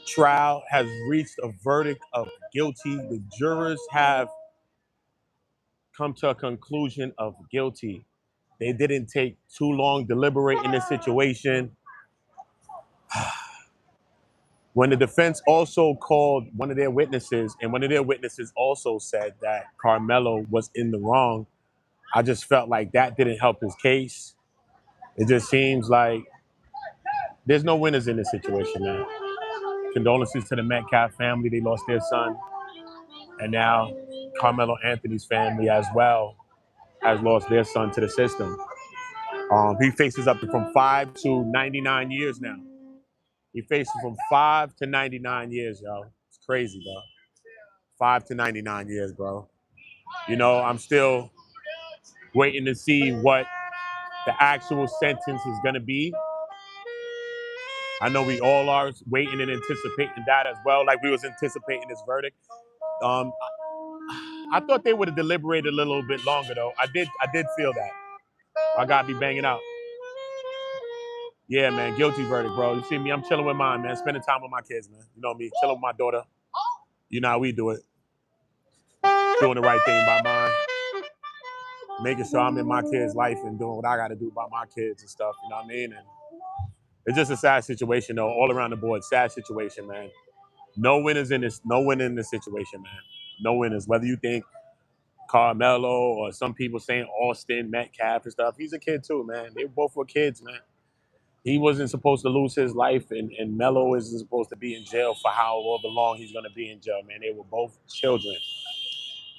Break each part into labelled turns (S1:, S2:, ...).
S1: trial has reached a verdict of guilty. The jurors have come to a conclusion of guilty. They didn't take too long deliberating this situation. When the defense also called one of their witnesses, and one of their witnesses also said that Karmelo was in the wrong, I just felt like that didn't help his case. It just seems like there's no winners in this situation, man. Condolences to the Metcalf family. They lost their son. And now Carmelo Anthony's family as well has lost their son to the system. He faces up to from 5 to 99 years now. He faces from 5 to 99 years, yo. It's crazy, bro. 5 to 99 years, bro. You know, I'm still waiting to see what the actual sentence is going to be. I know we all are waiting and anticipating that as well, like we was anticipating this verdict. Um, I thought they would have deliberated a little bit longer, though. I did feel that. I gotta be banging out. Yeah, man, guilty verdict, bro. You see me, I'm chilling with mine, man. Spending time with my kids, man. You know me, chilling with my daughter. You know how we do it. Doing the right thing by mine. Making sure I'm in my kids' life and doing what I gotta do by my kids and stuff. You know what I mean? And it's just a sad situation, though, all around the board. Sad situation, man. No winners in this. No winner in this situation, man. No winners. Whether you think Carmelo or some people saying Austin, Metcalf and stuff. He's a kid too, man. They both were kids, man. He wasn't supposed to lose his life, and Melo isn't supposed to be in jail for however long he's going to be in jail, man. They were both children.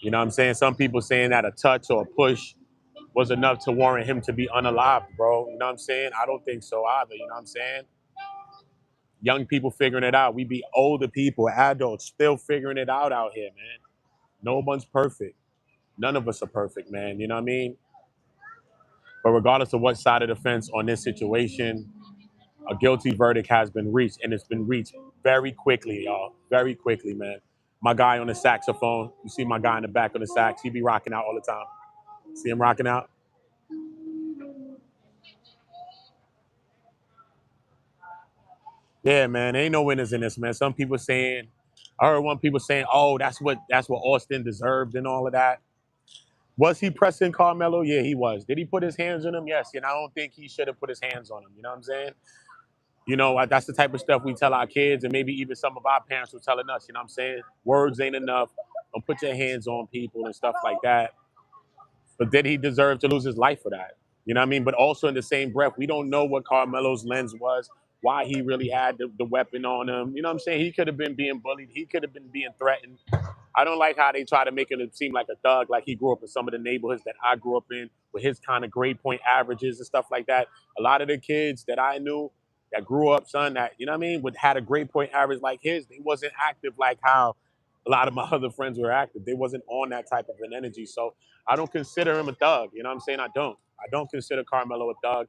S1: You know what I'm saying? Some people saying that a touch or a push was enough to warrant him to be unalived, bro. You know what I'm saying? I don't think so either. You know what I'm saying? Young people figuring it out. We be older people, adults, still figuring it out here, man. No one's perfect. None of us are perfect, man. You know what I mean? But regardless of what side of the fence on this situation, a guilty verdict has been reached, and it's been reached very quickly, y'all. Very quickly, man. My guy on the saxophone, you see my guy in the back on the sax, he be rocking out all the time. See him rocking out? Yeah, man, ain't no winners in this, man. Some people saying, I heard one people saying, oh, that's what Austin deserved and all of that. Was he pressing Carmelo? Yeah, he was. Did he put his hands on him? Yes. And I don't think he should have put his hands on him. You know what I'm saying? You know, that's the type of stuff we tell our kids, and maybe even some of our parents were telling us, you know what I'm saying? Words ain't enough. Don't put your hands on people and stuff like that. But did he deserve to lose his life for that? You know what I mean? But also in the same breath, we don't know what Carmelo's lens was, why he really had the weapon on him. You know what I'm saying? He could have been being bullied. He could have been being threatened. I don't like how they try to make him seem like a thug, like he grew up in some of the neighborhoods that I grew up in with his kind of grade point averages and stuff like that. A lot of the kids that I knew that grew up, son, that, you know what I mean, would had a grade point average like his, they wasn't active like how a lot of my other friends were active. They wasn't on that type of an energy. So I don't consider him a thug. You know what I'm saying? I don't. I don't consider Carmelo a thug.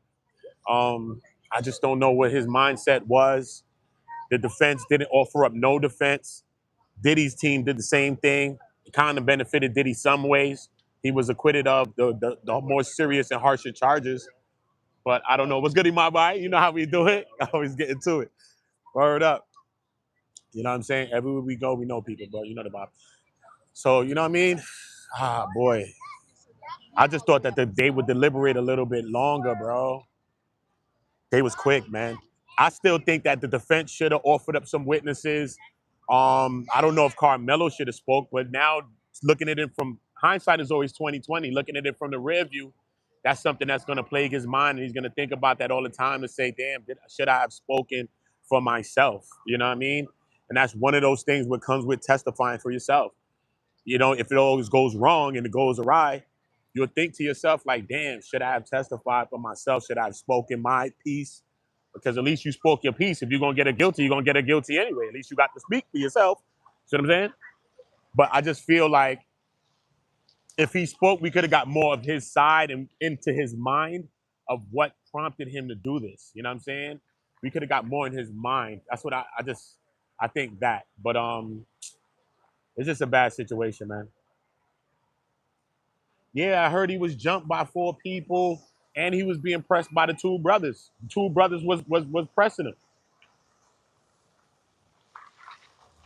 S1: I just don't know what his mindset was. The defense didn't offer up no defense. Diddy's team did the same thing. It kind of benefited Diddy some ways. He was acquitted of the more serious and harsher charges. But I don't know. What's good in my body? You know how we do it? I always get into it. Word up. You know what I'm saying? Everywhere we go, we know people, bro. You know the vibe. So, you know what I mean? Ah, boy. I just thought that they would deliberate a little bit longer, bro. They was quick, man. I still think that the defense should have offered up some witnesses. I don't know if Carmelo should have spoke, but now looking at it from hindsight is always 2020. Looking at it from the rear view, that's something that's going to plague his mind, and he's going to think about that all the time and say, "Damn, should I have spoken for myself?" You know what I mean? And that's one of those things what comes with testifying for yourself. You know, if it always goes wrong and it goes awry, you'll think to yourself like, "Damn, should I have testified for myself? Should I have spoken my piece?" Because at least you spoke your piece. If you're gonna get a guilty, you're gonna get a guilty anyway. At least you got to speak for yourself. See what I'm saying? But I just feel like if he spoke, we could have got more of his side and into his mind of what prompted him to do this. You know what I'm saying? We could have got more in his mind. That's what I think that. But it's just a bad situation, man. Yeah, I heard he was jumped by 4 people and he was being pressed by the 2 brothers. The 2 brothers was pressing him.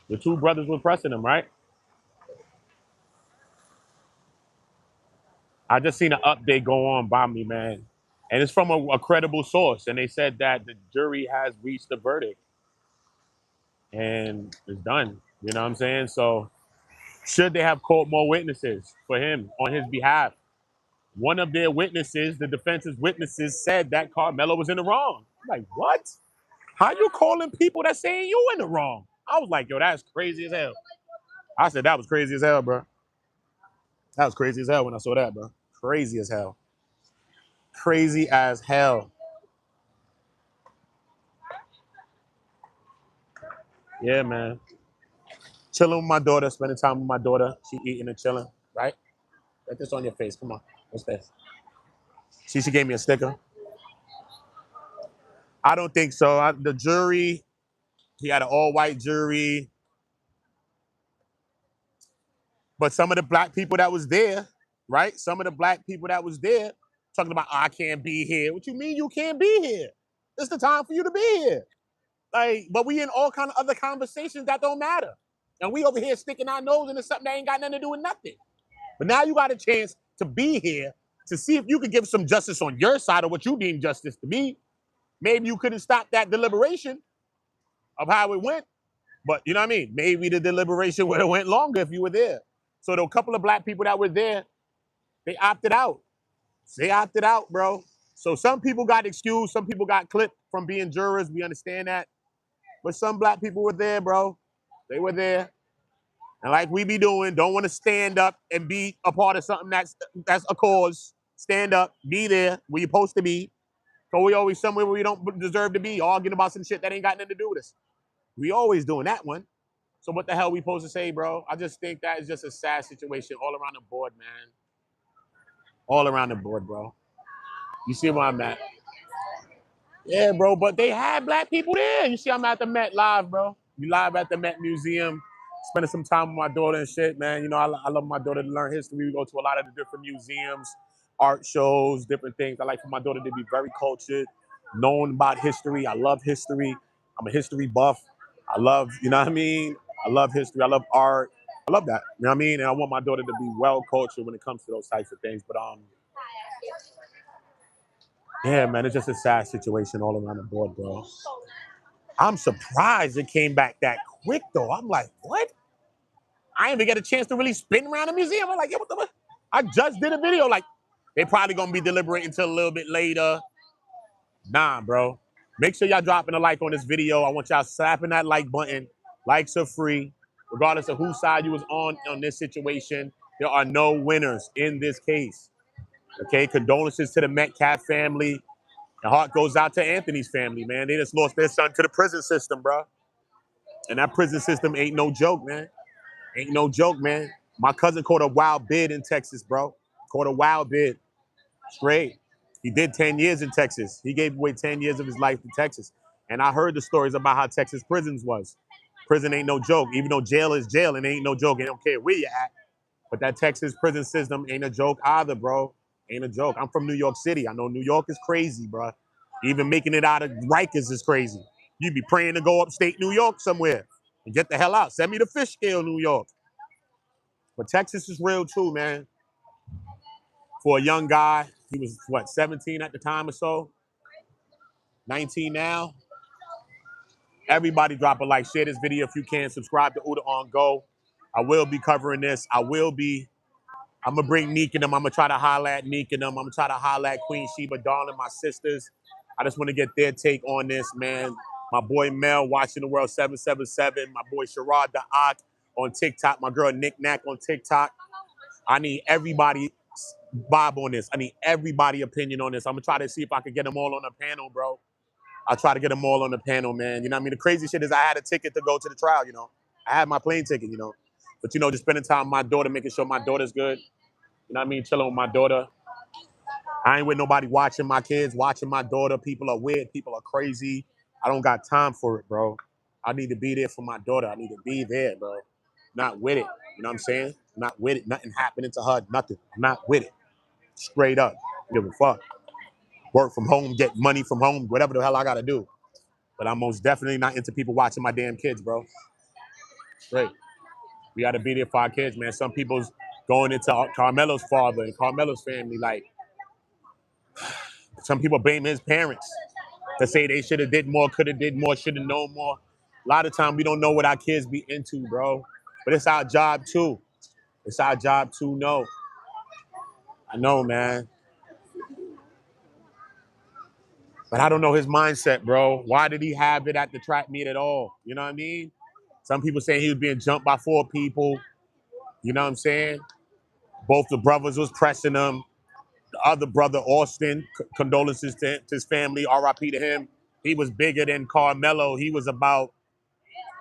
S1: The two brothers were pressing him, right? I just seen an update go on by me, man. And it's from a credible source. And they said that the jury has reached a verdict and it's done. You know what I'm saying? So should they have called more witnesses for him on his behalf? One of their witnesses, the defense's witnesses, said that Karmelo was in the wrong. I'm like, what? How you calling people that saying you in the wrong? I was like, yo, that's crazy as hell. I said that was crazy as hell, bro. That was crazy as hell when I saw that, bro. Crazy as hell. Crazy as hell. Yeah, man. Chilling with my daughter, spending time with my daughter. She eating and chilling, right? Get this on your face. Come on. What's this? She gave me a sticker. I don't think so. The jury, he had an all-white jury. But some of the black people that was there, right? Some of the black people that was there talking about, oh, I can't be here. What you mean you can't be here? It's the time for you to be here. Like, but we in all kind of other conversations that don't matter. And we over here sticking our nose into something that ain't got nothing to do with nothing. But now you got a chance to be here to see if you could give some justice on your side of what you deem justice to be. Maybe you couldn't stop that deliberation of how it went. But you know what I mean? Maybe the deliberation would have went longer if you were there. So the couple of black people that were there, they opted out. They opted out, bro. So some people got excused. Some people got clipped from being jurors. We understand that. But some black people were there, bro. They were there. And like we be doing, don't want to stand up and be a part of something that's a cause. Stand up, be there where you're supposed to be. So we always somewhere where we don't deserve to be, arguing about some shit that ain't got nothing to do with us. We always doing that one. So what the hell we supposed to say, bro? I just think that is just a sad situation all around the board, man. All around the board, bro. You see where I'm at? Yeah, bro. But they had black people there. You see, I'm at the Met live, bro. We live at the Met Museum, spending some time with my daughter and shit, man. You know, I love my daughter to learn history. We go to a lot of the different museums, art shows, different things. I like for my daughter to be very cultured, known about history. I love history. I'm a history buff. I love, you know what I mean? I love history. I love art. I love that. You know what I mean? And I want my daughter to be well cultured when it comes to those types of things. But yeah, man, it's just a sad situation all around the board, bro. I'm surprised it came back that quick, though. I'm like, what? I didn't even get a chance to really spin around the museum. I'm like, yeah, what the fuck? I just did a video. Like, they probably gonna be deliberating until a little bit later. Nah, bro. Make sure y'all dropping a like on this video. I want y'all slapping that like button. Likes are free, regardless of whose side you was on this situation. There are no winners in this case. Okay, condolences to the Metcalf family. The heart goes out to Anthony's family, man. They just lost their son to the prison system, bro. And that prison system ain't no joke, man. Ain't no joke, man. My cousin caught a wild bid in Texas, bro. Caught a wild bid. Straight. He did 10 years in Texas. He gave away 10 years of his life to Texas. And I heard the stories about how Texas prisons was. Prison ain't no joke. Even though jail is jail, and it ain't no joke. It don't care where you at. But that Texas prison system ain't a joke either, bro. Ain't a joke. I'm from New York City. I know New York is crazy, bro. Even making it out of Rikers is crazy. You'd be praying to go upstate New York somewhere and get the hell out. Send me to fish scale, New York. But Texas is real too, man. For a young guy, he was what, 17 at the time or so, 19 now. Everybody drop a like, share this video if you can, subscribe to Uda on Go. I will be covering this. I'm gonna bring Neek and them. I'm gonna try to holler at Neek and them. I'm gonna try to holler at Queen Sheba, Darling, my sisters. I just want to get their take on this, man. My boy Mel, Watching the World 777. My boy Sherrod the Ock on TikTok. My girl Nick Nack on TikTok. I need everybody vibe on this. I need everybody opinion on this. I'm gonna try to see if I can get them all on the panel, bro. I'll try to get them all on the panel, man. You know what I mean? The crazy shit is I had a ticket to go to the trial, you know. I had my plane ticket, you know. But, you know, just spending time with my daughter, making sure my daughter's good. You know what I mean? Chilling with my daughter. I ain't with nobody watching my kids, watching my daughter. People are weird. People are crazy. I don't got time for it, bro. I need to be there for my daughter. I need to be there, bro. Not with it. You know what I'm saying? Not with it. Nothing happening to her. Nothing. I'm not with it. Straight up. Give a fuck. Work from home, get money from home, whatever the hell I gotta do. But I'm most definitely not into people watching my damn kids, bro. Straight. We got to be there for our kids, man. Some people's going into Carmelo's father and Carmelo's family. Like, some people blame his parents to say they should have did more, could have did more, should have known more. A lot of time we don't know what our kids be into, bro. But it's our job too. It's our job to know. I know, man. But I don't know his mindset, bro. Why did he have it at the track meet at all? You know what I mean? Some people saying he was being jumped by 4 people. You know what I'm saying? Both the brothers was pressing him. The other brother, Austin, condolences to his family, RIP to him. He was bigger than Karmelo. He was about,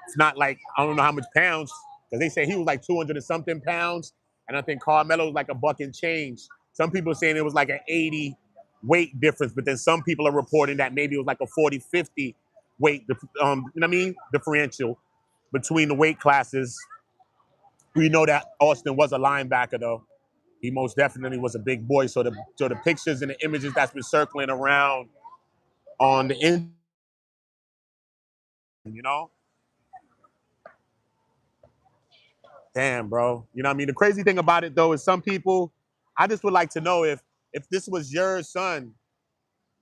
S1: it's not like, I don't know how much pounds, because they say he was like 200 and something pounds. And I think Karmelo was like a buck and change. Some people are saying it was like an 80 weight difference, but then some people are reporting that maybe it was like a 40-50 weight, you know what I mean? Differential between the weight classes. We know that Austin was a linebacker, though. He most definitely was a big boy. So the pictures and the images that's been circling around on the internet, you know, damn, bro. You know what I mean? The crazy thing about it though is some people, I just would like to know if this was your son,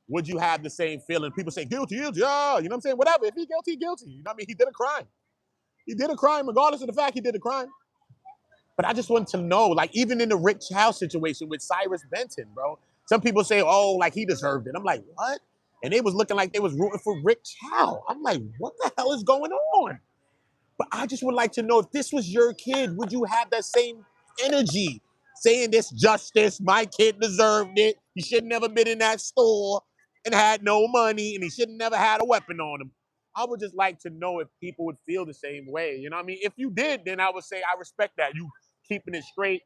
S1: would you have the same feeling? People say guilty, guilty, yeah, you know what I'm saying? Whatever. If he guilty, guilty. You know what I mean? He did a crime. He did a crime, regardless of the fact he did a crime. But I just want to know, like, even in the Rick Chow situation with Cyrus Benton, bro, some people say, oh, like he deserved it. I'm like, what? And they was looking like they was rooting for Rick Chow. I'm like, what the hell is going on? But I just would like to know, if this was your kid, would you have that same energy? Saying this justice, my kid deserved it. He should never been in that store and had no money, and he should never had a weapon on him. I would just like to know if people would feel the same way. You know what I mean? If you did, then I would say I respect that. You keeping it straight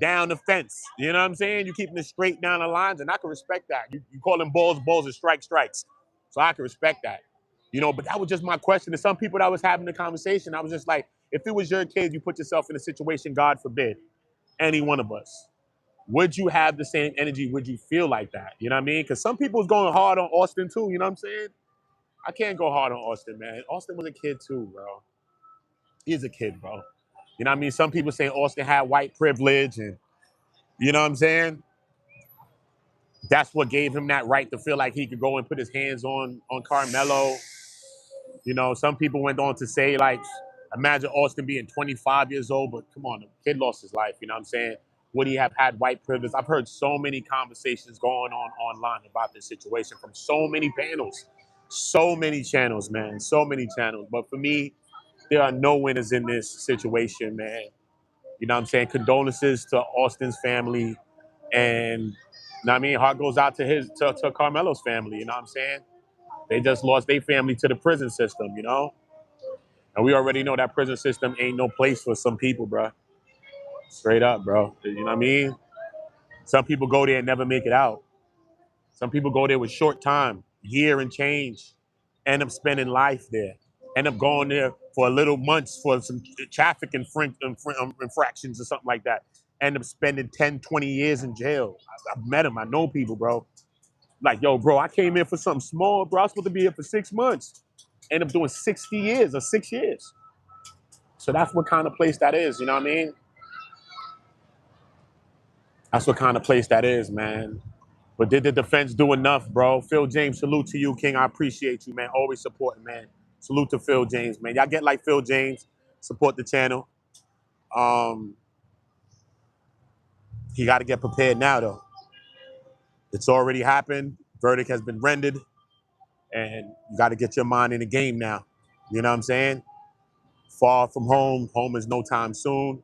S1: down the fence. You know what I'm saying? You keeping it straight down the lines, and I can respect that. You calling balls, balls, and strikes, strikes. So I can respect that. You know, but that was just my question to some people that was having the conversation. I was just like, if it was your kid, you put yourself in a situation, God forbid, any one of us, would you have the same energy? Would you feel like that? You know what I mean? Because some people's going hard on Austin too. You know what I'm saying? I can't go hard on Austin, man. Austin was a kid too, bro. He's a kid, bro. You know what I mean? Some people say Austin had white privilege, and you know what I'm saying? That's what gave him that right to feel like he could go and put his hands on Carmelo. You know, some people went on to say, like, imagine Austin being 25 years old, but come on, the kid lost his life. You know what I'm saying? Would he have had white privilege? I've heard so many conversations going on online about this situation from so many panels, so many channels, man, so many channels. But for me, there are no winners in this situation, man. You know what I'm saying? Condolences to Austin's family. And, you know what I mean? Heart goes out to to Carmelo's family. You know what I'm saying? They just lost their family to the prison system, you know? And we already know that prison system ain't no place for some people, bro. Straight up, bro. You know what I mean? Some people go there and never make it out. Some people go there with short time, year and change, end up spending life there, end up going there for a little months for some traffic infractions or something like that, end up spending 10, 20 years in jail. I've met them. I know people, bro. Like, yo, bro, I came in for something small, bro. I was supposed to be here for 6 months. End up doing 60 years or 6 years. So that's what kind of place that is, you know what I mean? That's what kind of place that is, man. But did the defense do enough, bro? Phil James, salute to you, King. I appreciate you, man. Always supporting, man. Salute to Phil James, man. Y'all get like Phil James. Support the channel. Um, he got to get prepared now, though. It's already happened. Verdict has been rendered. And you got to get your mind in the game now. You know what I'm saying? Far from home. Home is no time soon.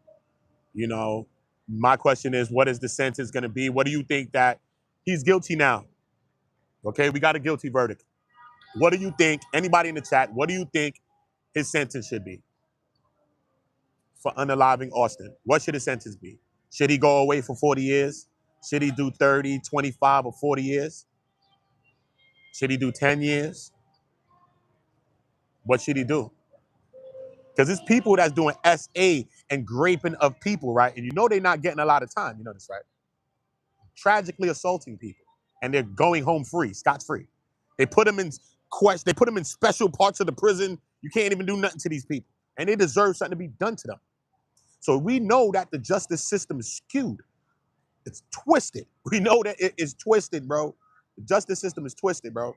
S1: You know, my question is, what is the sentence going to be? What do you think that he's guilty now? Okay, we got a guilty verdict. What do you think? Anybody in the chat, what do you think his sentence should be for unaliving Austin? What should his sentence be? Should he go away for 40 years? Should he do 30, 25, or 40 years? Should he do 10 years? What should he do? Because it's people that's doing SA and graping of people, right? And you know they're not getting a lot of time. You know this, right? Tragically assaulting people, and they're going home free, scot-free. They put them in special parts of the prison. You can't even do nothing to these people. and they deserve something to be done to them. So we know that the justice system is skewed. It's twisted. We know that it is twisted, bro. The justice system is twisted, bro.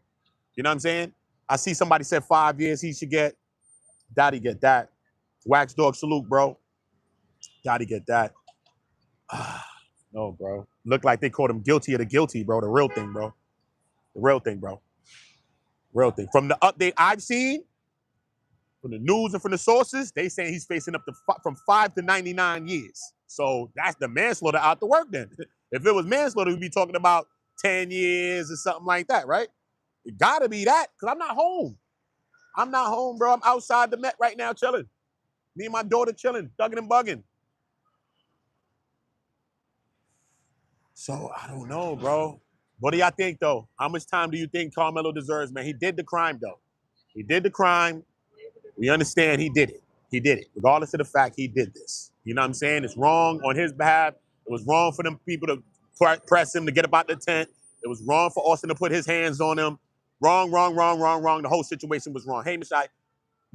S1: You know what I'm saying? I see somebody said 5 years he should get. Daddy get that. Wax dog salute, bro. Daddy get that. No, bro. Look like they caught him guilty of the guilty, bro. The real thing, bro. The real thing, bro. Real thing. From the update I've seen, from the news and from the sources, they saying he's facing up to from 5 to 99 years. So that's the manslaughter out the work then. If it was manslaughter, we'd be talking about 10 years or something like that, right? It gotta be that, because I'm not home. I'm not home, bro. I'm outside the Met right now chilling. Me and my daughter chilling, thugging and bugging. So I don't know, bro. What do y'all think, though? How much time do you think Karmelo deserves, man? He did the crime, though. He did the crime. We understand he did it. He did it, regardless of the fact he did this. You know what I'm saying? It's wrong on his behalf. It was wrong for them people to press him to get about the tent. It was wrong for Austin to put his hands on him. Wrong, wrong, wrong, wrong, wrong. The whole situation was wrong. Hey, Mishai,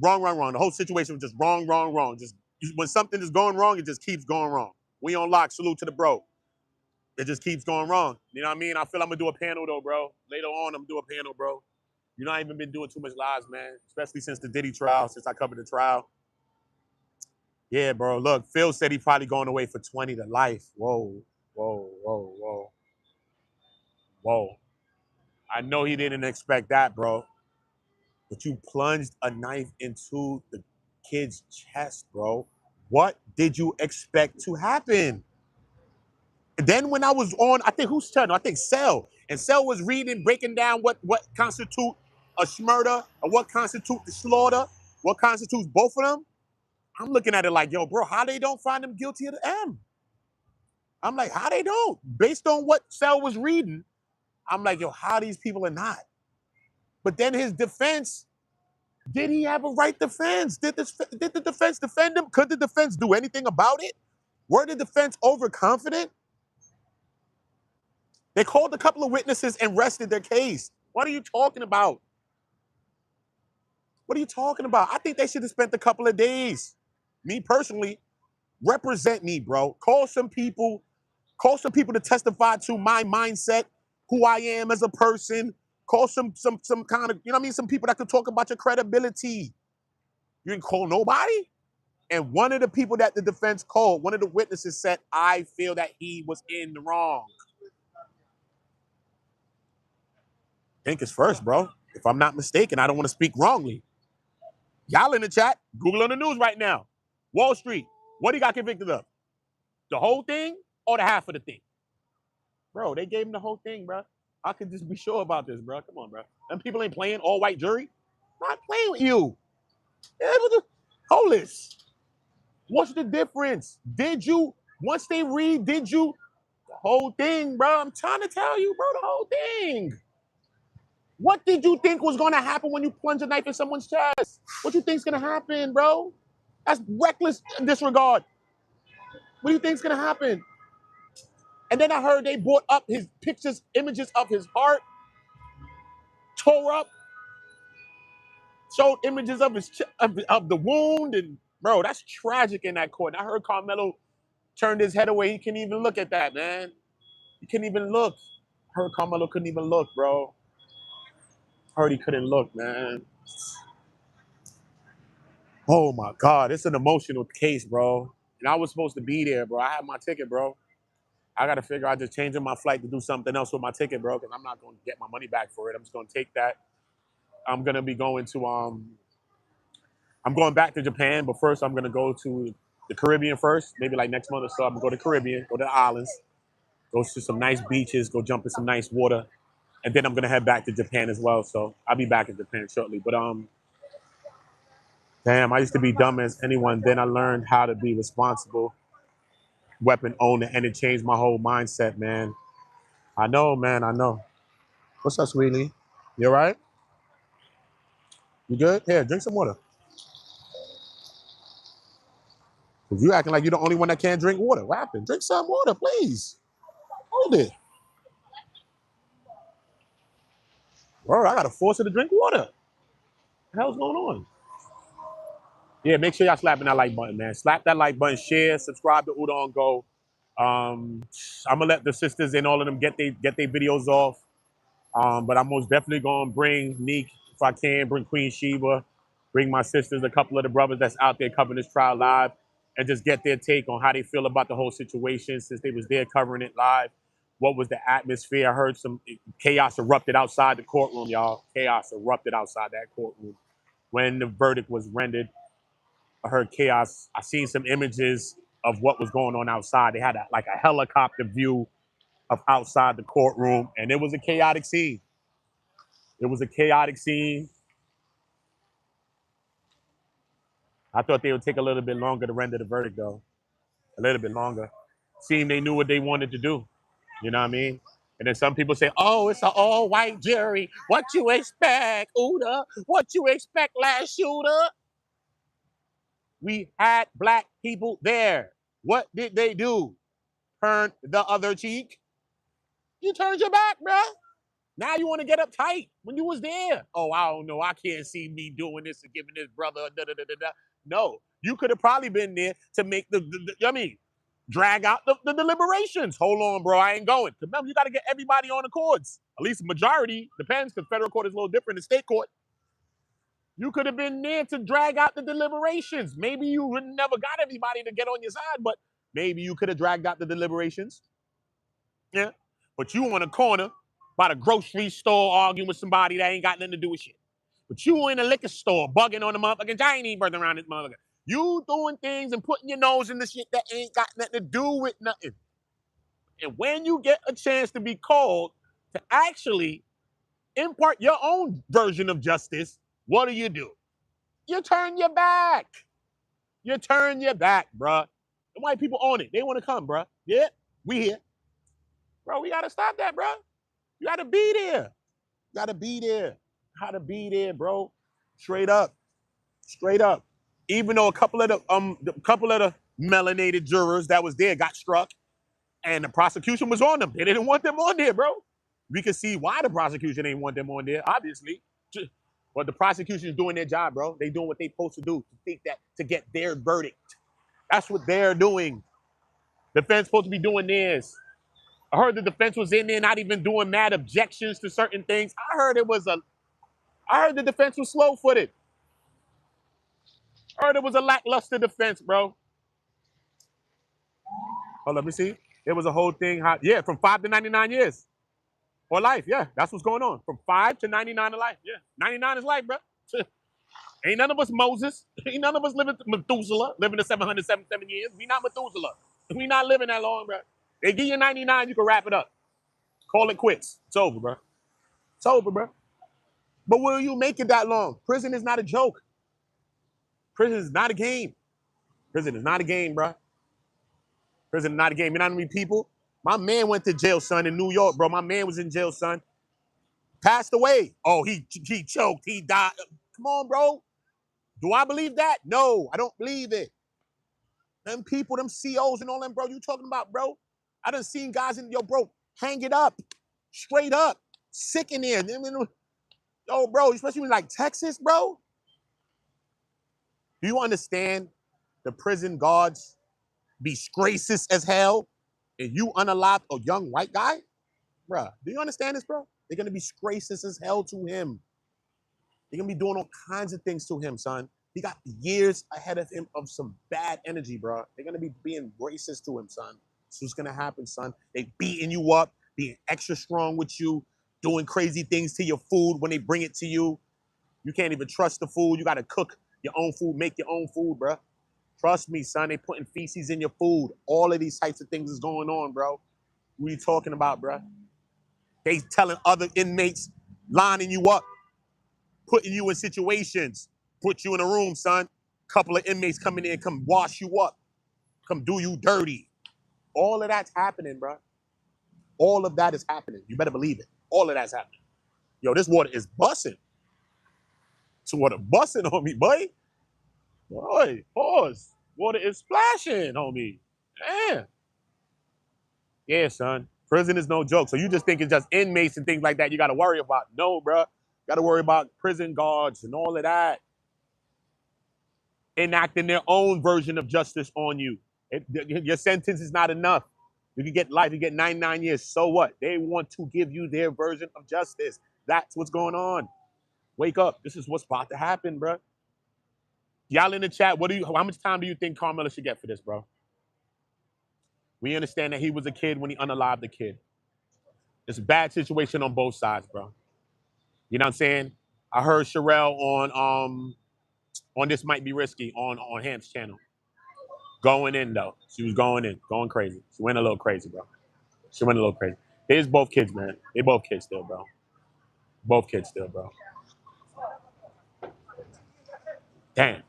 S1: wrong, wrong, wrong. The whole situation was just wrong, wrong, wrong. Just when something is going wrong, it just keeps going wrong. We on lock. Salute to the bro. It just keeps going wrong. You know what I mean? I feel I'm gonna do a panel though, bro. Later on, I'm gonna do a panel, bro. You know, I ain't even been doing too much lives, man. Especially since the Diddy trial, since I covered the trial. Yeah, bro. Look, Phil said he probably going away for 20 to life. Whoa, whoa, whoa, whoa, whoa. I know he didn't expect that, bro. But you plunged a knife into the kid's chest, bro. What did you expect to happen? And then when I was on, I think whose channel? I think Cell. And Cell was reading, breaking down what constitute a murder or what constitute the slaughter, what constitutes both of them. I'm looking at it like, yo, bro, how they don't find them guilty of the M? I'm like, how they don't? Based on what Cell was reading, I'm like, yo, how these people are not? But then his defense, did he have a right defense? Did the defense defend him? Could the defense do anything about it? Were the defense overconfident? They called a couple of witnesses and rested their case. What are you talking about? What are you talking about? I think they should have spent a couple of days. Me personally, represent me, bro. Call some people to testify to my mindset, who I am as a person. Call some kind of, you know what I mean, some people that could talk about your credibility. You didn't call nobody? And one of the people that the defense called, one of the witnesses said, I feel that he was in the wrong. Think it's first, bro. If I'm not mistaken, I don't want to speak wrongly. Y'all in the chat, Google on the news right now. Wall Street, what he got convicted of? The whole thing or the half of the thing? Bro, they gave him the whole thing, bro. I could just be sure about this, bro. Come on, bro. Them people ain't playing all white jury. Not playing with you. Hold this. What's the difference? Did you, once they read, did you? The whole thing, bro. I'm trying to tell you, bro, the whole thing. What did you think was going to happen when you plunge a knife in someone's chest? What you think's going to happen, bro? That's reckless disregard. What do you think's going to happen? And then I heard they brought up his pictures, images of his heart, tore up, showed images of his of the wound, and bro, that's tragic in that court. And I heard Karmelo turned his head away. He couldn't even look at that, man. He couldn't even look. I heard Karmelo couldn't even look, bro. I heard he couldn't look, man. Oh my God, it's an emotional case, bro. And I was supposed to be there, bro. I had my ticket, bro. I got to figure out just changing my flight to do something else with my ticket, bro, because I'm not going to get my money back for it. I'm just going to take that. I'm going to be going to, I'm going back to Japan, but first I'm going to go to the Caribbean first, maybe like next month or so. I'm going to go to the Caribbean, go to the islands, go to some nice beaches, go jump in some nice water. And then I'm going to head back to Japan as well. So I'll be back in Japan shortly. But, damn, I used to be dumb as anyone. Then I learned how to be responsible weapon owner, and it changed my whole mindset, man. I know, man. I know. What's up, sweetie? You all right? You good? Here, drink some water. Cause you acting like you're the only one that can't drink water. What happened? Drink some water, please. Hold it. Bro, I gotta force her to drink water. What the hell's going on? Yeah, make sure y'all slapping that like button, man. Slap that like button, share, subscribe to Udon Go. I'm gonna let the sisters and all of them get their videos off. But I'm most definitely gonna bring Neek if I can, bring Queen Sheba, bring my sisters, a couple of the brothers that's out there covering this trial live, and just get their take on how they feel about the whole situation since they was there covering it live. What was the atmosphere? I heard some chaos erupted outside the courtroom, y'all. Chaos erupted outside that courtroom when the verdict was rendered. I heard chaos. I seen some images of what was going on outside. They had like a helicopter view of outside the courtroom, and it was a chaotic scene. It was a chaotic scene. I thought they would take a little bit longer to render the verdict, though. A little bit longer. Seemed they knew what they wanted to do. You know what I mean? And then some people say, "Oh, it's an all-white jury. What you expect, Uda? What you expect, last shooter?" We had black people there. What did they do? Turn the other cheek? You turned your back, bruh. Now you want to get uptight when you was there. Oh, I don't know. I can't see me doing this and giving this brother da da da da da. No, you could have probably been there to make drag out the deliberations. Hold on, bro. I ain't going. Remember, you got to get everybody on the courts. At least majority depends, because federal court is a little different than state court. You could have been there to drag out the deliberations. Maybe you never got everybody to get on your side, but maybe you could have dragged out the deliberations. Yeah. But you on a corner by the grocery store arguing with somebody that ain't got nothing to do with shit. But you in a liquor store bugging on the motherfucking Chinese bird around this motherfucker. You doing things and putting your nose in the shit that ain't got nothing to do with nothing. And when you get a chance to be called to actually impart your own version of justice, what do? You turn your back. You turn your back, bruh. The white people own it. They want to come, bruh. Yeah, we here. Bro, we got to stop that, bruh. You got to be there. You got to be there. Gotta be there, bro. Straight up. Straight up. Even though a couple of the melanated jurors that was there got struck, and the prosecution was on them. They didn't want them on there, bro. We can see why the prosecution ain't want them on there, obviously. But the prosecution is doing their job, bro. They doing what they supposed to do to think that to get their verdict. That's what they're doing. Defense supposed to be doing theirs. I heard the defense was in there not even doing mad objections to certain things. I heard the defense was slow-footed. I heard it was a lackluster defense, bro. Oh, let me see. It was a whole thing. Yeah, from 5 to 99 years or life. Yeah, that's what's going on. From 5 to 99 of life. Yeah, 99 is life, bro. Ain't none of us Moses. Ain't none of us living Methuselah, living to 777 years. We not Methuselah. We not living that long, bro. They give you 99, you can wrap it up. Call it quits. It's over, bro. It's over, bro. But will you make it that long? Prison is not a joke. Prison is not a game. Prison is not a game, bro. Prison is not a game. You know how many people? My man went to jail, son, in New York, bro. My man was in jail, son. Passed away. Oh, he choked. He died. Come on, bro. Do I believe that? No, I don't believe it. Them people, them COs and all them, bro, you talking about, bro? I done seen guys in, yo, bro, hang it up. Straight up. Sick in there. Yo, bro, especially in like Texas, bro. Do you understand the prison guards be racist as hell and you unalive a young white guy? Bruh, do you understand this, bro? They're gonna be racist as hell to him. They're gonna be doing all kinds of things to him, son. He got years ahead of him of some bad energy, bro. They're gonna be being racist to him, son. That's what's gonna happen, son. They beating you up, being extra strong with you, doing crazy things to your food when they bring it to you. You can't even trust the food. You gotta cook your own food, make your own food, bro. Trust me, son. They putting feces in your food. All of these types of things is going on, bro. What are you talking about, bro? They telling other inmates, lining you up, putting you in situations, put you in a room, son. Couple of inmates coming in, come wash you up, come do you dirty. All of that's happening, bro. All of that is happening. You better believe it. All of that's happening. Yo, this water is busting. This water busting on me, boy. Boy, pause. Water is splashing on me. Damn. Yeah, son. Prison is no joke. So you just think it's just inmates and things like that you got to worry about. No, bro. Got to worry about prison guards and all of that. enacting their own version of justice on you. Your sentence is not enough. You can get life, you get 99 years. So what? They want to give you their version of justice. That's what's going on. Wake up. This is what's about to happen, bro. Y'all in the chat, how much time do you think Karmelo should get for this, bro? We understand that he was a kid when he unalived the kid. It's a bad situation on both sides, bro. You know what I'm saying? I heard Sherelle on This Might Be Risky on Hamp's channel. Going in though. She was going in, going crazy. She went a little crazy, bro. She went a little crazy. There's both kids, man. They both kids still, bro. Both kids still, bro. Damn.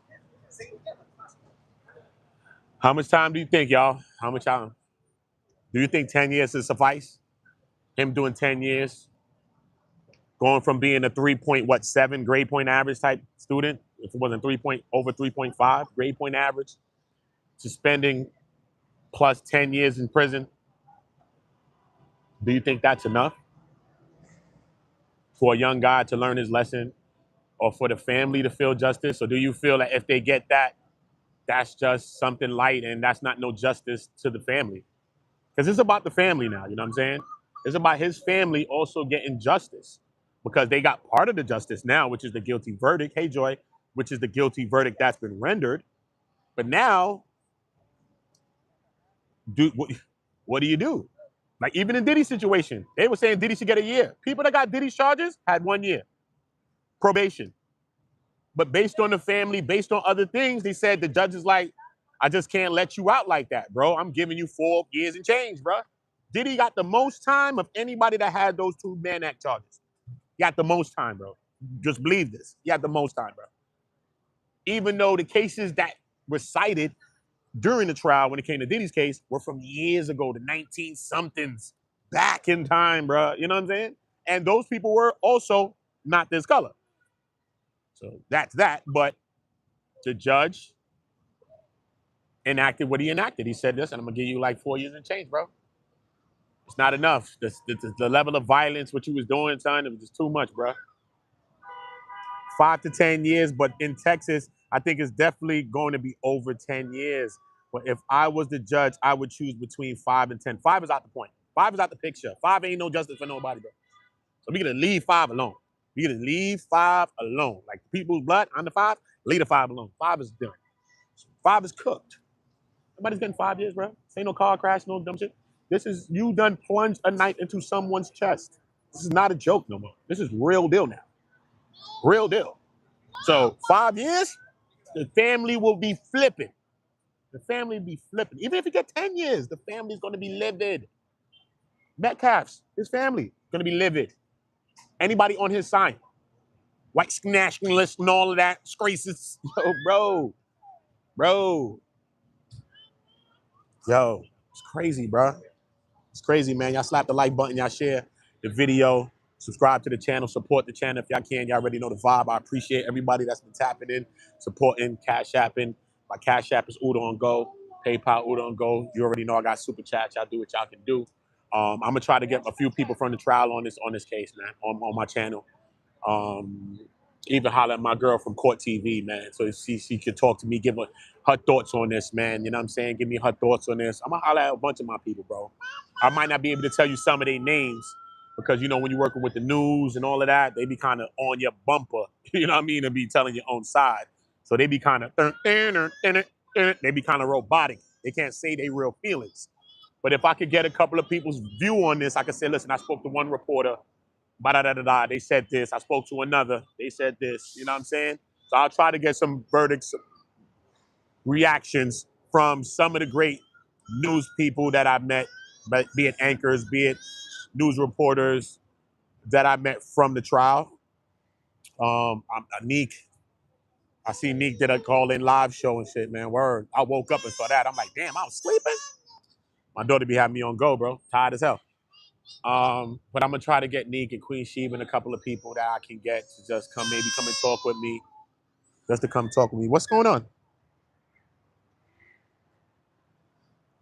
S1: How much time do you think, y'all? How much time? Do you think 10 years will suffice? Him doing 10 years, going from being a 3.7 grade point average type student, if it wasn't over 3.5 grade point average, to spending plus 10 years in prison. Do you think that's enough for a young guy to learn his lesson, or for the family to feel justice? Or do you feel that if they get that, that's just something light and that's not no justice to the family? Because it's about the family now, you know what I'm saying? It's about his family also getting justice, because they got part of the justice now, which is the guilty verdict. Hey, Joy, which is the guilty verdict that's been rendered. But now, what do you do? Like, even in Diddy's situation, they were saying Diddy should get a year. People that got Diddy's charges had 1 year probation. But based on the family, based on other things, they said the judge is like, I just can't let you out like that, bro. I'm giving you 4 years and change, bro. Diddy got the most time of anybody that had those 2 Mann Act charges. He got the most time, bro. Just believe this. He had the most time, bro. Even though the cases that were cited during the trial when it came to Diddy's case were from years ago, the 19-somethings, back in time, bro. You know what I'm saying? And those people were also not this color. So that's that. But the judge enacted what he enacted. He said, listen, I'm going to give you like 4 years and change, bro. It's not enough. The level of violence, what you was doing, son, it was just too much, bro. 5 to 10 years, but in Texas, I think it's definitely going to be over 10 years. But if I was the judge, I would choose between 5 and 10. 5 is out the point. 5 is out the picture. 5 ain't no justice for nobody, bro. So we're going to leave 5 alone. We're going to leave 5 alone. Like people's blood under 5, leave the 5 alone. 5 is done. 5 is cooked. Nobody's getting 5 years, bro. This ain't no car crash, no dumb shit. This is you done plunged a knife into someone's chest. This is not a joke no more. This is real deal now. Real deal. So 5 years, the family will be flipping. The family will be flipping. Even if you get 10 years, the family's going to be livid. Metcalf's, his family, going to be livid. Anybody on his side, white nationalists and all of that, disgraces. Yo, bro. Yo, it's crazy, bro. It's crazy, man. Y'all slap the like button, y'all share the video, subscribe to the channel, support the channel if y'all can. Y'all already know the vibe. I appreciate everybody that's been tapping in, supporting, cash apping. My cash app is Udo on Go, PayPal Udo on Go. You already know I got super chats. Y'all do what y'all can do. I'm gonna try to get a few people from the trial on this case, man, on my channel. Even holler at my girl from Court TV, man, so she could talk to me, give her thoughts on this, man. You know what I'm saying? Give me her thoughts on this. I'm gonna holler at a bunch of my people, bro. I might not be able to tell you some of their names because, you know, when you're working with the news and all of that, they be kind of on your bumper, you know what I mean, and be telling your own side. So they be kind of, they be kind of robotic. They can't say their real feelings. But if I could get a couple of people's view on this, I could say, listen, I spoke to one reporter, ba-da-da-da-da, they said this. I spoke to another, they said this. You know what I'm saying? So I'll try to get some verdicts, reactions from some of the great news people that I've met, be it anchors, be it news reporters that I met from the trial. Neek, I see Neek did a call-in live show and shit, man. Word. I woke up and saw that. I'm like, damn, I was sleeping. My daughter be having me on go, bro. Tired as hell. But I'm gonna try to get Neek and Queen Sheba and a couple of people that I can get to just maybe come and talk with me. Just to come talk with me. What's going on?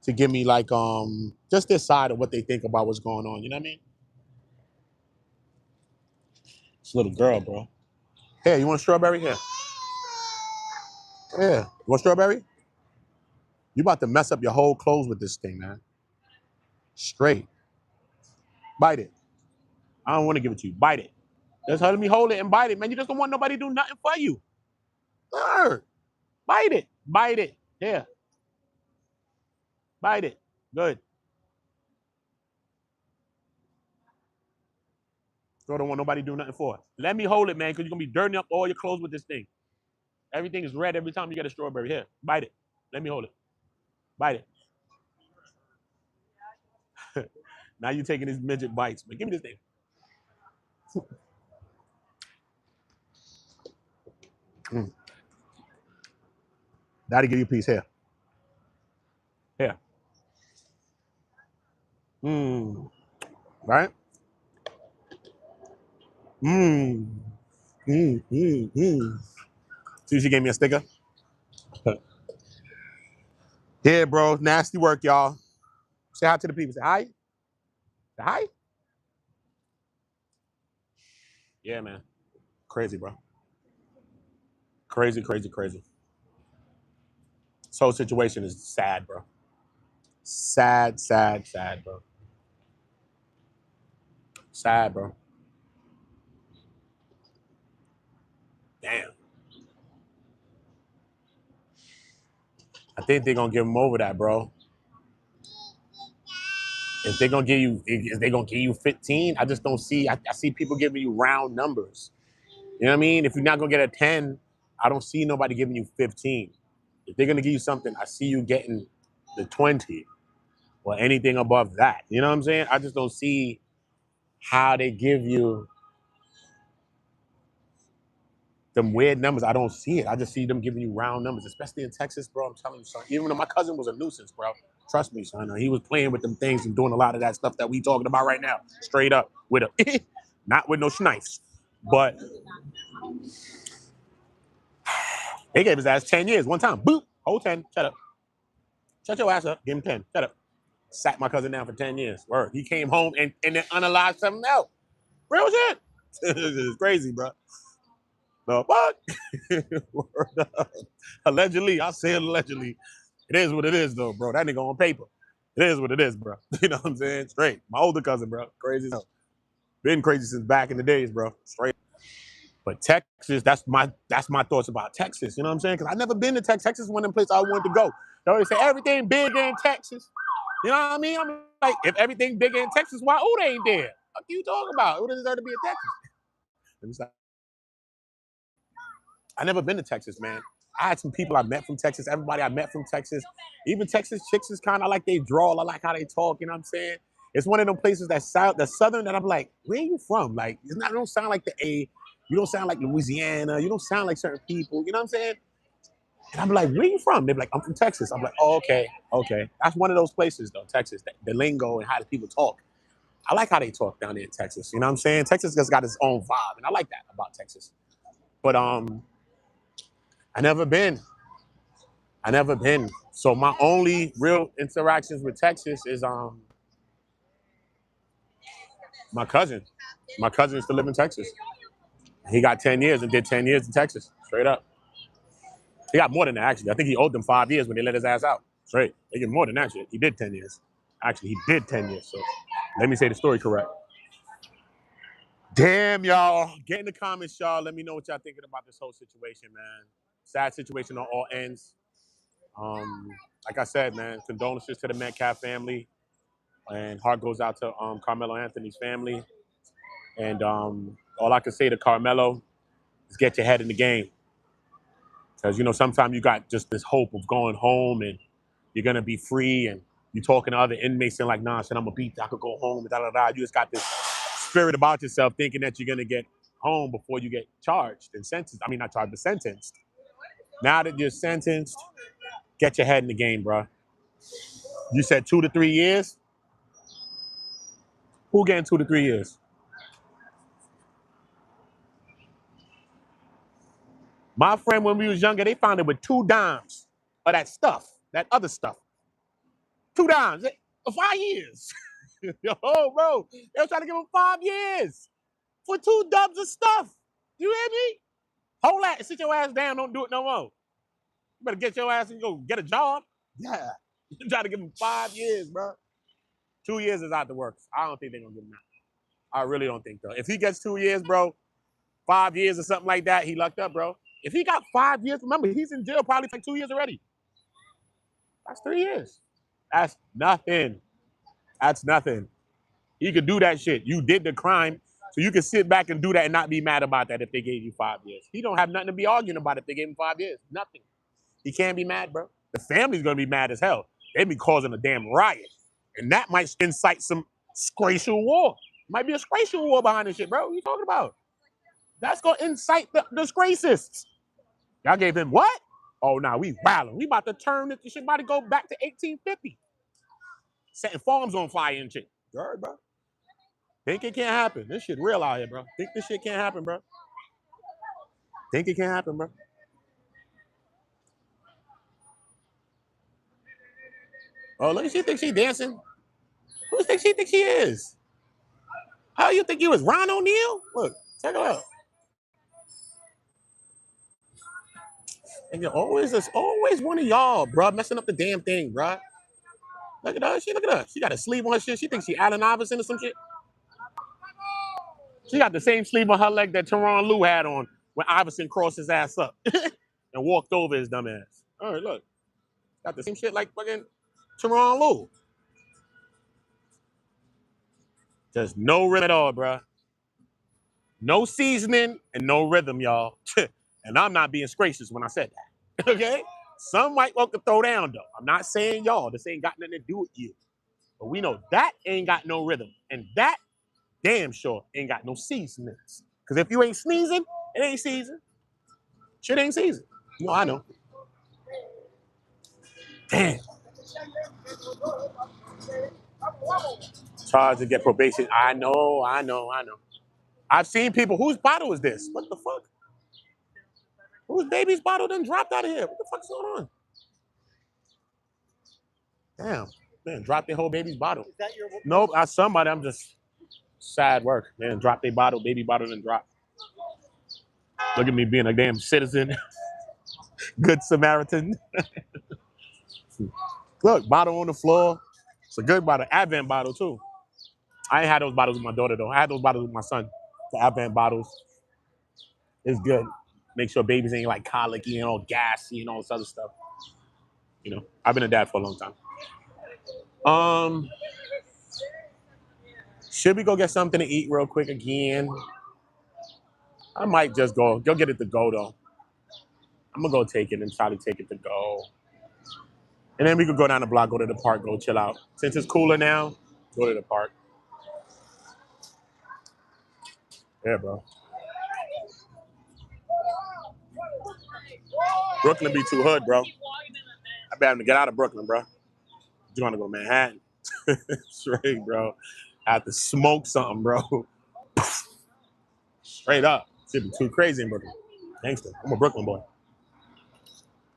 S1: To give me like just their side of what they think about what's going on. You know what I mean? This little girl, bro. Hey, you want a strawberry? Here. Yeah. You want strawberry? You about to mess up your whole clothes with this thing, man. Straight. Bite it. I don't want to give it to you. Bite it. Just let me hold it and bite it, man. You just don't want nobody to do nothing for you. Bite it. Bite it. Yeah. Bite it. Good. So I don't want nobody to do nothing for it. Let me hold it, man, because you're going to be dirtying up all your clothes with this thing. Everything is red every time you get a strawberry. Here, bite it. Let me hold it. Bite it. Now you're taking these midget bites, man. Give me this thing. Daddy give you a piece here. Here. Right? See, she gave me a sticker. Yeah, bro. Nasty work, y'all. Say hi to the people. Say hi. Say hi. Yeah, man. Crazy, bro. Crazy, crazy, crazy. This whole situation is sad, bro. Sad, sad, sad, bro. Sad, bro. Damn. I think they're gonna give him over that, bro. If they're gonna give you, if they're gonna give you 15, I just don't see. I see people giving you round numbers. You know what I mean? If you're not gonna get a 10, I don't see nobody giving you 15. If they're gonna give you something, I see you getting the 20 or anything above that. You know what I'm saying? I just don't see how they give you them weird numbers. I don't see it. I just see them giving you round numbers, especially in Texas, bro. I'm telling you, son. Even though my cousin was a nuisance, bro. Trust me, son. He was playing with them things and doing a lot of that stuff that we talking about right now. Straight up with a, not with no snipes. But they gave his ass 10 years one time. Boop. Whole 10. Shut up. Shut your ass up. Give him 10. Shut up. Sat my cousin down for 10 years. Word. He came home and then unalived something else. Real shit. It's crazy, bro. The fuck? Allegedly. I say allegedly. It is what it is, though, bro. That nigga on paper. It is what it is, bro. You know what I'm saying? Straight. My older cousin, bro. Crazy as hell. Been crazy since back in the days, bro. Straight. But Texas, that's my thoughts about Texas. You know what I'm saying? Because I've never been to Texas. Texas is one of them places I wanted to go. They always say everything big in Texas. You know what I mean? I'm like, if everything big in Texas, why Uda ain't there? What you talking about? Uda deserve to be in Texas. I never been to Texas, man. I had some people I met from Texas. Everybody I met from Texas, even Texas chicks is kind of like they draw. I like how they talk. You know what I'm saying? It's one of them places that's southern that I'm like, where are you from? Like, it's not. It don't sound like the A. You don't sound like Louisiana. You don't sound like certain people. You know what I'm saying? And I'm like, where you from? They're like, I'm from Texas. I'm like, oh, okay, okay. That's one of those places, though, Texas. The lingo and how the people talk. I like how they talk down there in Texas. You know what I'm saying? Texas has got its own vibe, and I like that about Texas. But I never been. I never been. So my only real interactions with Texas is my cousin. My cousin used to live in Texas. He got 10 years and did 10 years in Texas. Straight up. He got more than that, actually. I think he owed them 5 years when they let his ass out. Straight. They get more than that shit. He did 10 years. Actually, he did 10 years. So let me say the story correct. Damn, y'all. Get in the comments, y'all. Let me know what y'all thinking about this whole situation, man. Sad situation on all ends. Um, like I said, man, condolences to the Metcalf family. And heart goes out to Carmelo Anthony's family. And all I can say to Carmelo is get your head in the game. Because, you know, sometimes you got just this hope of going home and you're going to be free. And you're talking to other inmates and like, nah, shit, I'm going to beat, I could go home. And da, da, da. You just got this spirit about yourself thinking that you're going to get home before you get charged and sentenced. I mean, not charged, but sentenced. Now that you're sentenced, get your head in the game, bro. You said 2 to 3 years? Who getting 2 to 3 years? My friend, when we was younger, they found it with 2 dimes of that stuff, that other stuff. 2 dimes for 5 years. Yo, bro, they were trying to give him 5 years for 2 dubs of stuff. You hear me? Hold that, sit your ass down, don't do it no more. You better get your ass and go get a job. Yeah. You try to give him 5 years, bro. 2 years is out the works. I don't think they're gonna give him that. I really don't think though. If he gets 2 years, bro, 5 years or something like that, he lucked up, bro. If he got 5 years, remember he's in jail probably for like 2 years already. That's 3 years. That's nothing. That's nothing. He could do that shit. You did the crime, so you can sit back and do that and not be mad about that if they gave you 5 years. He don't have nothing to be arguing about if they gave him 5 years. Nothing. He can't be mad, bro. The family's gonna be mad as hell. They be causing a damn riot. And that might incite some racial war. Might be a racial war behind this shit, bro. What are you talking about? That's gonna incite the disgracists. Y'all gave him what? Oh, nah, we wildin'. We about to turn this shit, about to go back to 1850. Setting farms on fire and shit. You heard, bro? Think it can't happen. This shit real out here, bro. Think this shit can't happen, bro. Think it can't happen, bro. Oh, look, she think she dancing. Who do you think she think she is? How you think you was Ron O'Neal? Look, check it out. And you're always one of y'all, bro, messing up the damn thing, bro. Look at her. Look at her. She got a sleeve on her shit. She thinks she Allen Iverson or some shit. She got the same sleeve on her leg that Teron Lue had on when Iverson crossed his ass up and walked over his dumb ass. All right, look. Got the same shit like fucking Teron Lue. Just no rhythm at all, bro. No seasoning and no rhythm, y'all. And I'm not being gracious when I said that. Okay? Some might want to throw down, though. I'm not saying y'all. This ain't got nothing to do with you. But we know that ain't got no rhythm. And that damn sure ain't got no seasonings. Because if you ain't sneezing, it ain't season. Shit ain't season. No, I know. Damn. Charged to get probation. I know. I've seen people. Whose bottle is this? What the fuck? Whose baby's bottle done dropped out of here? What the fuck's going on? Damn. Man, dropped their whole baby's bottle. Is that your Nope, somebody. I'm just sad work. Man, dropped their bottle, baby bottle, and dropped. Look at me being a damn citizen. Good Samaritan. Look, bottle on the floor. It's a good bottle. Advent bottle, too. I ain't had those bottles with my daughter, though. I had those bottles with my son. The Advent bottles. It's good. Make sure babies ain't like colicky and all gassy and all this other stuff. You know, I've been a dad for a long time. Should we go get something to eat real quick again? I might just go get it to go, though. I'm gonna go take it and try to take it to go. And then we could go down the block, go to the park, go chill out. Since it's cooler now, go to the park. Yeah, bro. Brooklyn be too hood, bro. I better to get out of Brooklyn, bro. You want to go to Manhattan? Straight, bro. I have to smoke something, bro. Straight up. Should be too crazy in Brooklyn. Gangster. I'm a Brooklyn boy.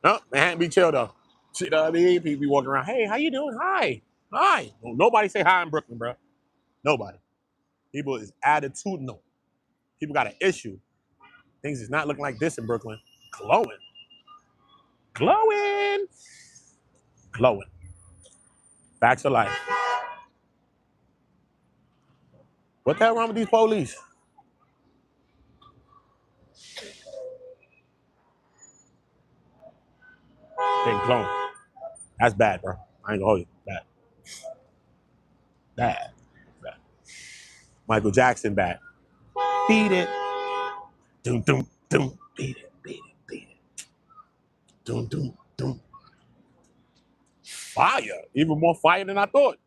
S1: No, Manhattan be chill, though. You know what I mean? People be walking around. Hey, how you doing? Hi. Hi. Well, nobody say hi in Brooklyn, bro. Nobody. People is attitudinal. People got an issue. Things is not looking like this in Brooklyn. Glowing. Glowing. Glowing. Facts of life. What the hell wrong with these police? They glowing. That's bad, bro. I ain't gonna hold you. Bad. Bad. Bad. Michael Jackson bad. Beat it. Doom, doom, doom. Beat it, beat it, beat it. Doom, doom, doom. Fire. Even more fire than I thought.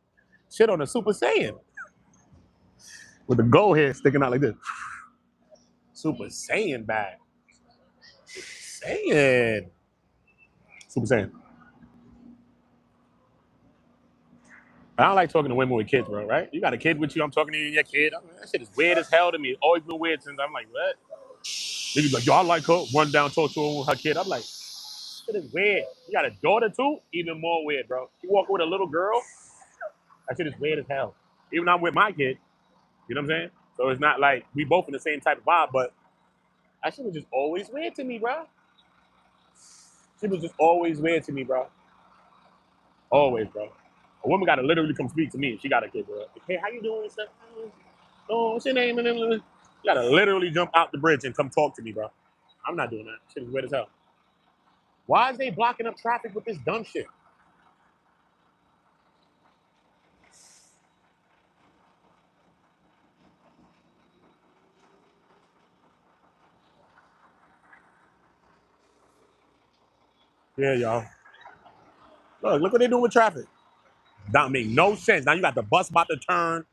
S1: Shit on a Super Saiyan. With the gold hair sticking out like this. Super Saiyan bad. Saiyan. Super Saiyan. I don't like talking to women with kids, bro, right? You got a kid with you, I'm talking to you and your kid. That shit is weird as hell to me. It's always been weird since I'm like, what? Niggas like, yo, I like her. Run down, talk to her with her kid. I'm like, shit is weird. You got a daughter too? Even more weird, bro. You walk with a little girl, that shit is weird as hell. Even I'm with my kid, you know what I'm saying? So it's not like we both in the same type of vibe, but that shit was just always weird to me, bro. She was just always weird to me, bro. Always, bro. A woman got to literally come speak to me if she got a kid, bro. Like, hey, how you doing and stuff? Oh, what's your name? And then you got to literally jump out the bridge and come talk to me, bro. I'm not doing that. Shit is weird as hell. Why is they blocking up traffic with this dumb shit? Yeah, y'all. Look what they doing with traffic. That make no sense. Now you got the bus about to turn,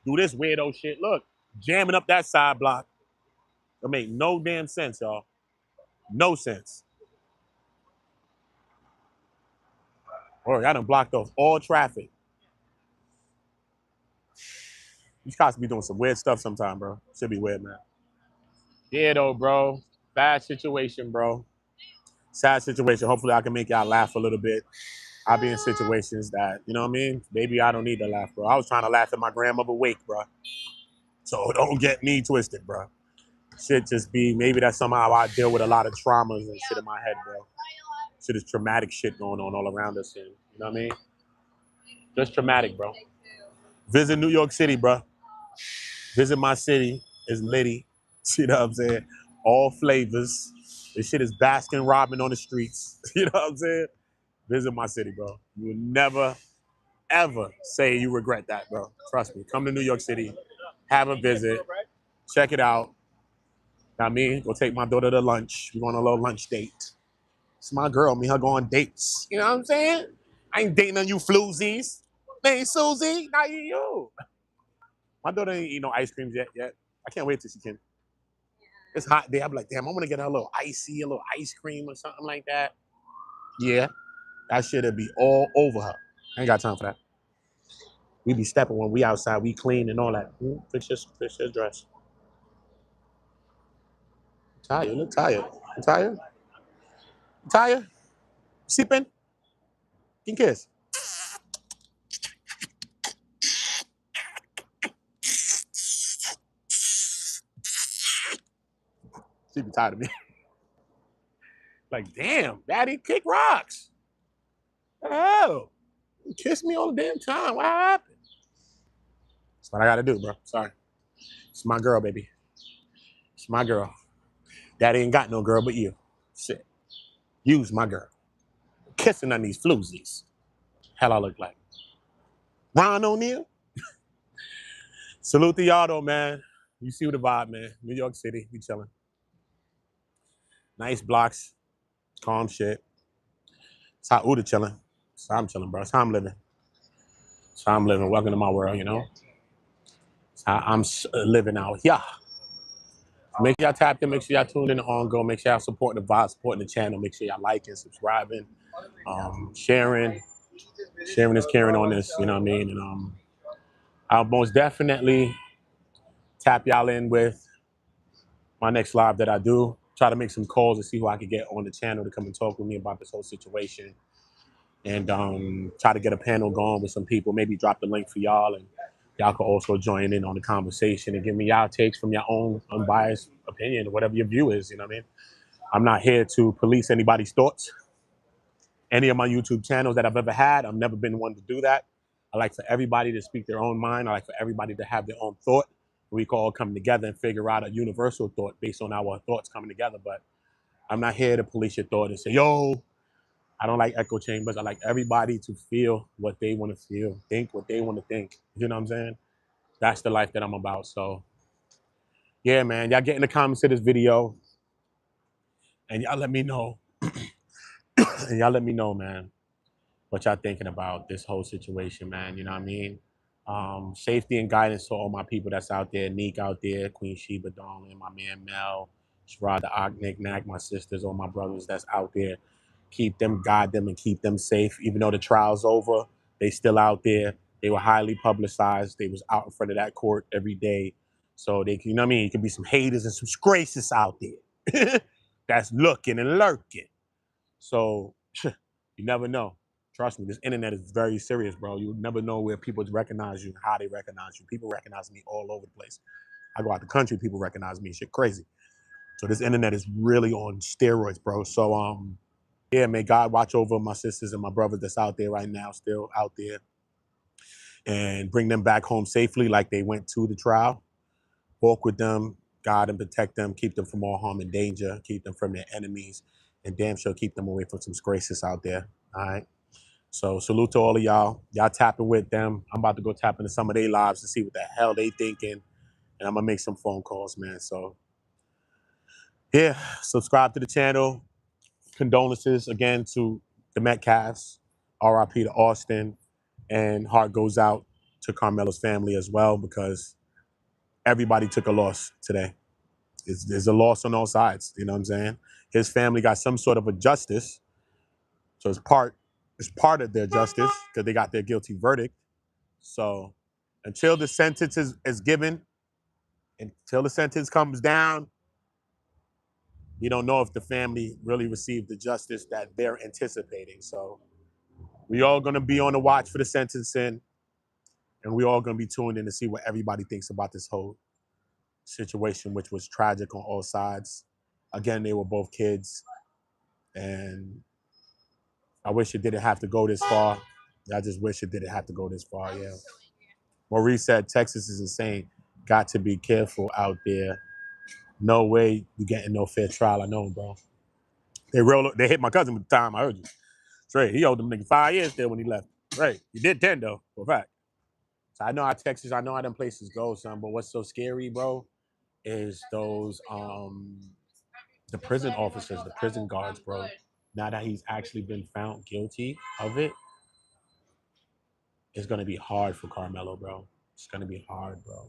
S1: do this weirdo shit. Look, jamming up that side block. That make no damn sense, y'all. No sense. Or y'all done blocked off all traffic. These cops be doing some weird stuff sometime, bro. Should be weird, man. Yeah, though, bro. Bad situation, bro. Sad situation. Hopefully, I can make y'all laugh a little bit. I be in situations that, you know what I mean? Maybe I don't need to laugh, bro. I was trying to laugh at my grandmother wake, bro. So don't get me twisted, bro. Shit just be, maybe that's somehow I deal with a lot of traumas and shit in my head, bro. Shit is traumatic shit going on all around us. And, you know what I mean? Just traumatic, bro. Visit New York City, bro. Visit my city. It's litty. You know what I'm saying? All flavors. This shit is Baskin Robbins on the streets. You know what I'm saying? Visit my city, bro. You will never, ever say you regret that, bro. Trust me. Come to New York City. Have a visit. Check it out. I mean, go take my daughter to lunch. We're going on a little lunch date. It's my girl. Me, her go on dates. You know what I'm saying? I ain't dating on you floozies. Hey, Susie, not you. My daughter ain't eat no ice creams yet. I can't wait till she can. It's hot day. I'm like, damn, I want to get her a little icy, a little ice cream or something like that. Yeah, that shit'll be all over her. I ain't got time for that. We be stepping when we outside, we clean and all that. Fix your dress. Tired, you look tired. You tired? You tired? Sleeping? Can kiss. She be tired of me. Like, damn, daddy, kick rocks. What the hell? You kiss me all the damn time. What happened? That's what I gotta do, bro. Sorry. It's my girl, baby. It's my girl. Daddy ain't got no girl but you. Shit. You's my girl. Kissing on these floozies. Hell I look like. Ron O'Neal? Salute to y'all though, man. You see the vibe, man. New York City, we chilling. Nice blocks, calm shit. It's how Uda chilling. It's how I'm chilling, bro. It's how I'm living. It's how I'm living. Welcome to my world, you know? It's how I'm living out here. Make sure y'all tapped in, make sure y'all tuned in on go, make sure y'all supporting the vibe, supporting the channel, make sure y'all liking, subscribing, sharing. Sharing is caring on this, you know what I mean? And I'll most definitely tap y'all in with my next live that I do. Try to make some calls to see who I could get on the channel to come and talk with me about this whole situation. And try to get a panel going with some people. Maybe drop the link for y'all, and y'all can also join in on the conversation and give me y'all takes from your own unbiased opinion, whatever your view is, you know what I mean? I'm not here to police anybody's thoughts. Any of my YouTube channels that I've ever had, I've never been one to do that. I like for everybody to speak their own mind. I like for everybody to have their own thought. We can all come together and figure out a universal thought based on our thoughts coming together. But I'm not here to police your thought and say, yo, I don't like echo chambers. I like everybody to feel what they want to feel, think what they want to think. You know what I'm saying? That's the life that I'm about. So, yeah, man, y'all get in the comments of this video and y'all let me know. And y'all let me know, man, what y'all thinking about this whole situation, man. You know what I mean? Safety and guidance to all my people that's out there. Neek out there, Queen Sheba Darling, my man Mel, Sherrod the Nick Nack, my sisters, all my brothers that's out there. Keep them, guide them, and keep them safe. Even though the trial's over, they still out there. They were highly publicized. They was out in front of that court every day. So they, you know what I mean? It could be some haters and some disgraces out there that's looking and lurking. So you never know. Trust me, this internet is very serious, bro. You never know where people recognize you and how they recognize you. People recognize me all over the place. I go out the country, people recognize me. Shit crazy. So this internet is really on steroids, bro. So Yeah, may God watch over my sisters and my brothers that's out there right now, still out there, and bring them back home safely like they went to the trial. Walk with them, guide and protect them, keep them from all harm and danger, keep them from their enemies, and damn sure keep them away from some disgraces out there. All right. So salute to all of y'all. Y'all tapping with them. I'm about to go tap into some of their lives to see what the hell they thinking. And I'm gonna make some phone calls, man. So yeah, subscribe to the channel. Condolences again to the Metcalfs. RIP to Austin. And heart goes out to Karmelo's family as well, because everybody took a loss today. There's a loss on all sides. You know what I'm saying? His family got some sort of a justice. So it's part of their justice because they got their guilty verdict. So until the sentence is given, until the sentence comes down, you don't know if the family really received the justice that they're anticipating. So we all gonna be on the watch for the sentencing, and we all gonna be tuned in to see what everybody thinks about this whole situation, which was tragic on all sides. Again, they were both kids, and I wish it didn't have to go this far. I just wish it didn't have to go this far. Yeah. Maurice said Texas is insane. Got to be careful out there. No way you getting no fair trial. I know, bro. They hit my cousin with the time. I heard you. Straight. He owed them nigga 5 years there when he left. Right. He did 10 though, for a fact. So I know how Texas, I know how them places go, son. But what's so scary, bro, is those the prison officers, the prison guards, bro. Now that he's actually been found guilty of it, it's gonna be hard for Karmelo, bro. It's gonna be hard, bro.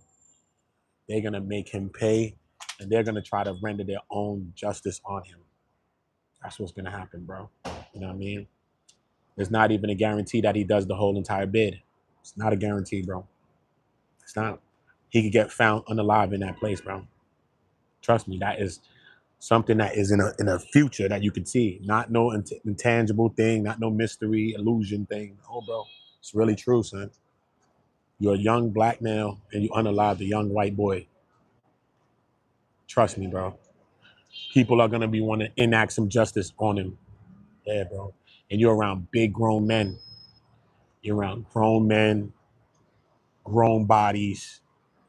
S1: They're gonna make him pay, and they're gonna try to render their own justice on him. That's what's gonna happen, bro. You know what I mean? There's not even a guarantee that he does the whole entire bid. It's not a guarantee, bro. It's not. He could get found unalive in that place, bro. Trust me, that is something that is in a future that you can see. Not no intangible thing, not no mystery illusion thing. Oh, bro, it's really true, son. You're a young black male and you unalived a young white boy. Trust me, bro. People are gonna be wanting to enact some justice on him. Yeah, bro. And you're around big grown men. You're around grown men, grown bodies.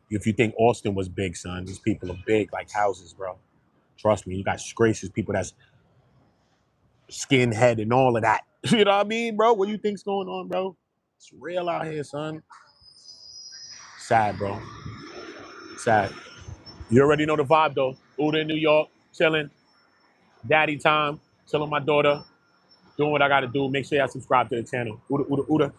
S1: If you think Austin was big, son, these people are big like houses, bro. Trust me, you got gracious people that's skinhead and all of that. You know what I mean, bro? What do you think's going on, bro? It's real out here, son. Sad, bro. Sad. You already know the vibe, though. Uda in New York, chilling. Daddy time, chilling with my daughter, doing what I got to do. Make sure y'all subscribe to the channel. Uda, Uda, Uda.